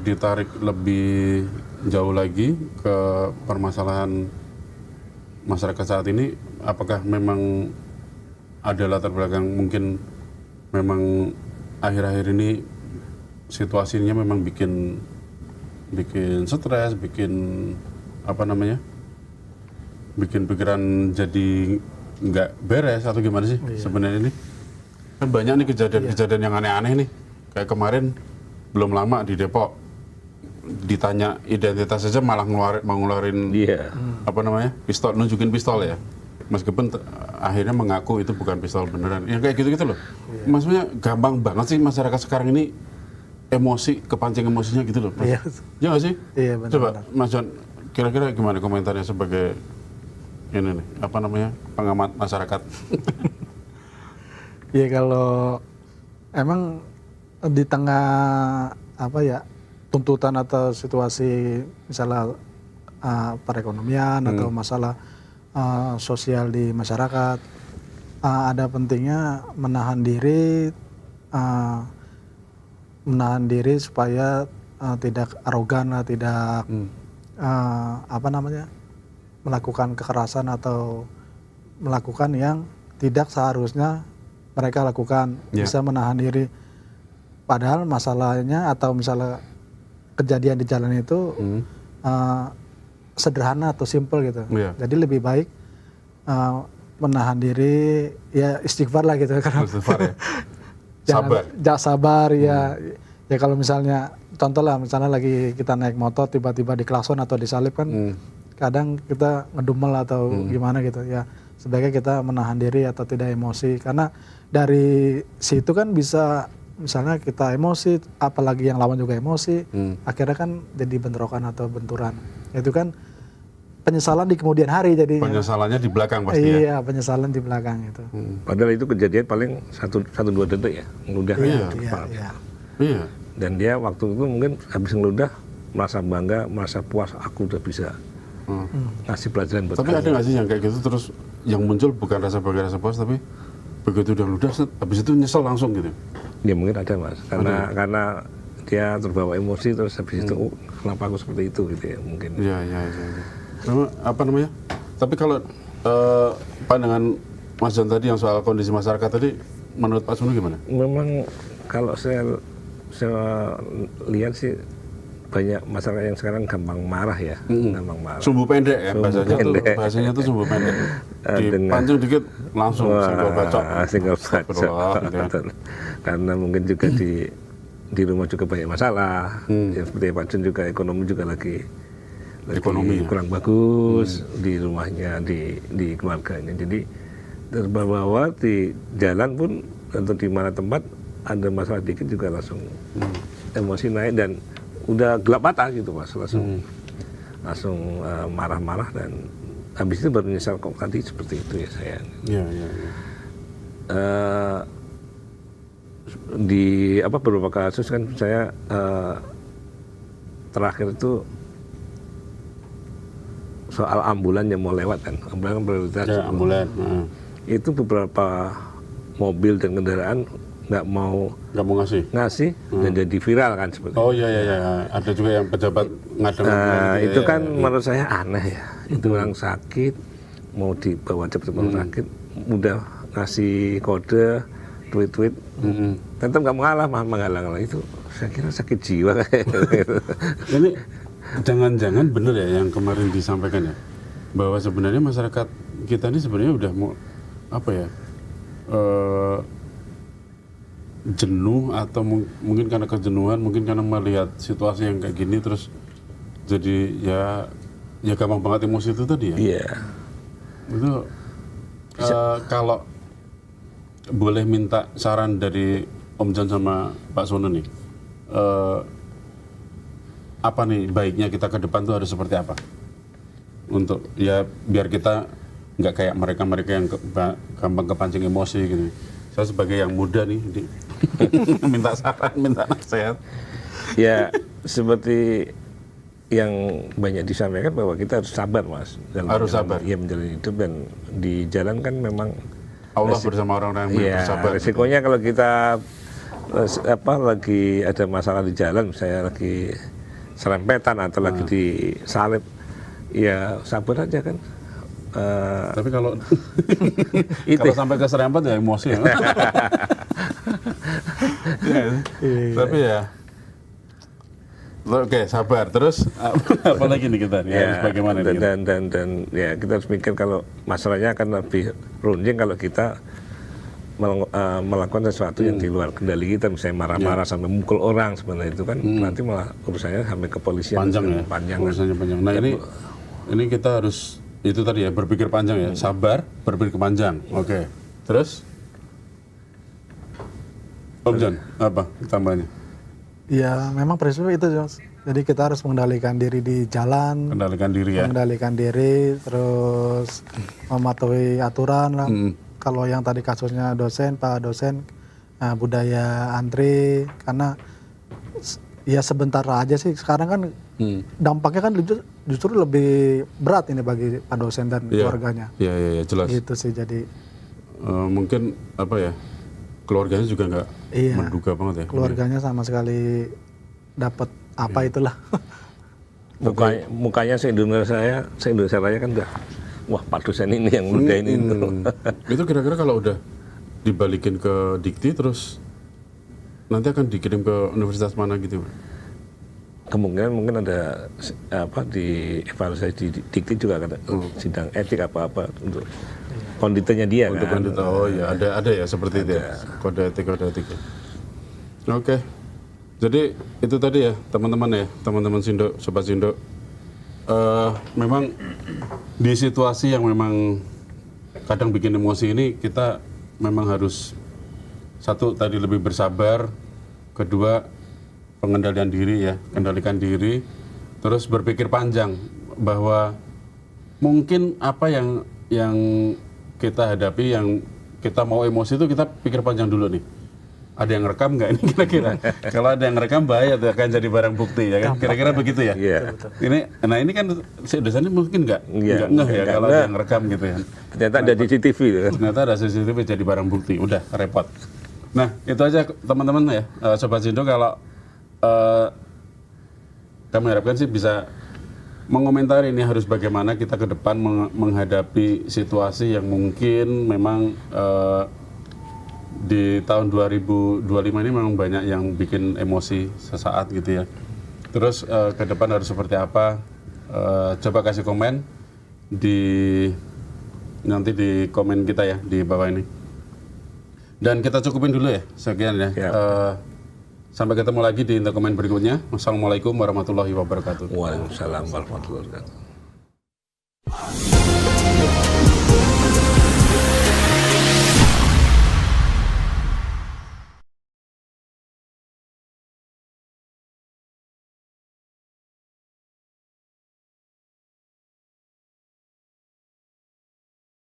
ditarik lebih jauh lagi ke permasalahan masyarakat saat ini, apakah memang ada latar belakang mungkin memang akhir-akhir ini situasinya memang bikin stres, bikin apa namanya, bikin pikiran jadi nggak beres atau gimana sih sebenarnya ini? Kan banyak nih kejadian-kejadian yang aneh-aneh nih. Kayak kemarin belum lama di Depok ditanya identitas saja malah ngeluarin apa namanya, pistol, nunjukin pistol ya. Meskipun akhirnya mengaku itu bukan pistol beneran. Yang kayak gitu-gitu loh. Maksudnya gampang banget sih masyarakat sekarang ini emosi, kepancing emosinya gitu loh. Iya nggak sih? Iya benar. Coba Mas John, kira-kira gimana komentarnya sebagai ini nih, apa namanya, pengamat masyarakat? Ya kalau emang di tengah apa ya, tuntutan atau situasi misalnya perekonomian atau masalah sosial di masyarakat, ada pentingnya menahan diri supaya tidak arogan, tidak apa namanya, melakukan kekerasan atau melakukan yang tidak seharusnya mereka lakukan. Bisa menahan diri, padahal masalahnya atau misalnya kejadian di jalan itu sederhana atau simple gitu. Jadi lebih baik menahan diri, ya istighfar lah gitu. Istighfar ya. Sabar ya. Ya kalau misalnya contoh lah, misalnya lagi kita naik motor tiba-tiba diklakson atau disalip kan, kadang kita ngedumel atau gimana gitu ya. Sebaiknya kita menahan diri atau tidak emosi, karena dari situ kan bisa misalnya kita emosi, apalagi yang lawan juga emosi, akhirnya kan jadi bentrokan atau benturan. Itu kan penyesalan di kemudian hari jadinya. Penyesalannya di belakang pasti ya? Iya, penyesalan di belakang itu. Padahal itu kejadian paling 1-2 detik ya, ngeludah. Iya. Dan dia waktu itu mungkin habis ngeludah merasa bangga, merasa puas, aku udah bisa ngasih pelajaran buat Tapi ada nggak sih yang kayak gitu terus yang muncul bukan rasa bangga, rasa puas, tapi begitu udah ludah, habis itu nyesel langsung gitu? Ya mungkin ada Mas, karena dia terbawa emosi terus habis itu kenapa aku seperti itu gitu ya mungkin. Iya. Apa namanya? Tapi kalau pandangan Mas John tadi yang soal kondisi masyarakat tadi, menurut Pak Sunu gimana? Memang kalau saya lihat sih banyak masyarakat yang sekarang gampang marah ya, gampang marah. Sumbu pendek ya bahasanya tuh sumbu pendek. Dipancing dikit langsung singgol bacok. Gitu ya. Karena mungkin juga di rumah juga banyak masalah. Ya, seperti Pak Jun juga ekonomi juga lagi kurang bagus di rumahnya, di keluarganya. Jadi terbawa di jalan pun atau di mana tempat ada masalah dikit juga langsung emosi naik dan udah gelap mata gitu Mas, langsung marah-marah dan habis itu baru menyesal kok tadi seperti itu ya saya. Iya. Di beberapa kasus kan saya terakhir itu soal ambulan yang mau lewat kan, ambulan prioritas. Ya, ambulan. Itu beberapa mobil dan kendaraan nggak mau ngasih dan jadi viral kan seperti itu. Oh iya, ada juga yang pejabat ngadeng. Itu kan menurut saya aneh ya. Itu orang sakit mau dibawa cepat orang sakit, udah ngasih kode tweet, tetap nggak menghalang itu. Saya kira sakit jiwa kayak gitu. Ini jangan-jangan benar ya yang kemarin disampaikan ya, bahwa sebenarnya masyarakat kita ini sebenarnya udah mau jenuh atau mungkin karena kejenuhan, mungkin karena melihat situasi yang kayak gini terus jadi ya gampang banget emosi itu tadi ya. Iya. Itu kalau boleh minta saran dari Om John sama Pak Sono nih, apa nih baiknya kita ke depan tuh harus seperti apa untuk ya biar kita nggak kayak mereka yang gampang kepancing emosi gitu. Saya sebagai yang muda nih minta saran, minta nasihat. Ya seperti yang banyak disampaikan bahwa kita harus sabar Mas. Harus sabar. Ya menjalani hidup dan di jalan kan memang Allah bersama orang-orang yang bersabar. Resikonya kalau kita lagi ada masalah di jalan, saya lagi serempetan atau lagi disalib, ya sabar aja kan. Tapi kalau kalau sampai ke serempet ya emosi ya. Tapi ya oke, sabar. Terus apa lagi nih kita? Ya, harus bagaimana nih? Dan ya kita harus mikir kalau masalahnya akan lebih runying kalau kita melakukan sesuatu yang di luar kendali kita, misalnya marah-marah sampai mukul orang sebenarnya itu kan nanti malah urusannya sampai kepolisian Panjang ya, panjang. urusannya panjang. Nah ini kita harus itu tadi ya, berpikir panjang ya, sabar, berpikir panjang. Oke. Terus Om John, apa tambahnya? Ya memang prinsipnya itu, Jos. Jadi kita harus mengendalikan diri di jalan, Kendalikan diri ya. mengendalikan diri, terus mematuhi aturan lah. Kalau yang tadi kasusnya dosen, Pak dosen, budaya antri, karena ya sebentar aja sih. Sekarang kan dampaknya kan justru lebih berat ini bagi Pak dosen dan keluarganya. Iya, jelas. Gitu sih, jadi mungkin apa ya, keluarganya juga nggak menduga banget ya. keluarganya sama sekali dapat apa itulah. Mukanya se-Indonesia Raya kan enggak. Wah, Pak dosen ini yang ludahin itu. Itu kira-kira kalau udah dibalikin ke Dikti terus nanti akan dikirim ke universitas mana gitu, Pak? Kemungkinan mungkin ada di evaluasi di Dikti juga ada sidang etik apa untuk konditennya dia Untuk kan. kondite, oh ya ada ya seperti itu ya, kode etik ya. Oke. Jadi itu tadi ya teman-teman Sindo, Sobat Sindo. Memang di situasi yang memang kadang bikin emosi ini kita memang harus satu tadi lebih bersabar, kedua pengendalian diri ya, kendalikan diri, terus berpikir panjang bahwa mungkin apa yang kita hadapi, yang kita mau emosi itu kita pikir panjang dulu nih. Ada yang rekam nggak ini kira-kira? Kalau ada yang rekam bahaya tuh, akan jadi barang bukti ya kan? Kira-kira begitu ya? Iya. Ini kan si dosennya mungkin nggak ngeh ya kalau ada yang rekam gitu ya. Ternyata ada CCTV gitu kan. Ternyata ada CCTV jadi barang bukti, udah repot. Nah itu aja teman-teman ya, Sobat Sindo, kalau kami harapkan sih bisa mengomentari ini harus bagaimana kita ke depan menghadapi situasi yang mungkin memang di tahun 2025 ini memang banyak yang bikin emosi sesaat gitu ya. Terus ke depan harus seperti apa? Coba kasih komen nanti di komen kita ya di bawah ini. Dan kita cukupin dulu ya, sekian ya. Sampai ketemu lagi di komen berikutnya. Wassalamualaikum warahmatullahi wabarakatuh. Waalaikumsalam warahmatullahi wabarakatuh.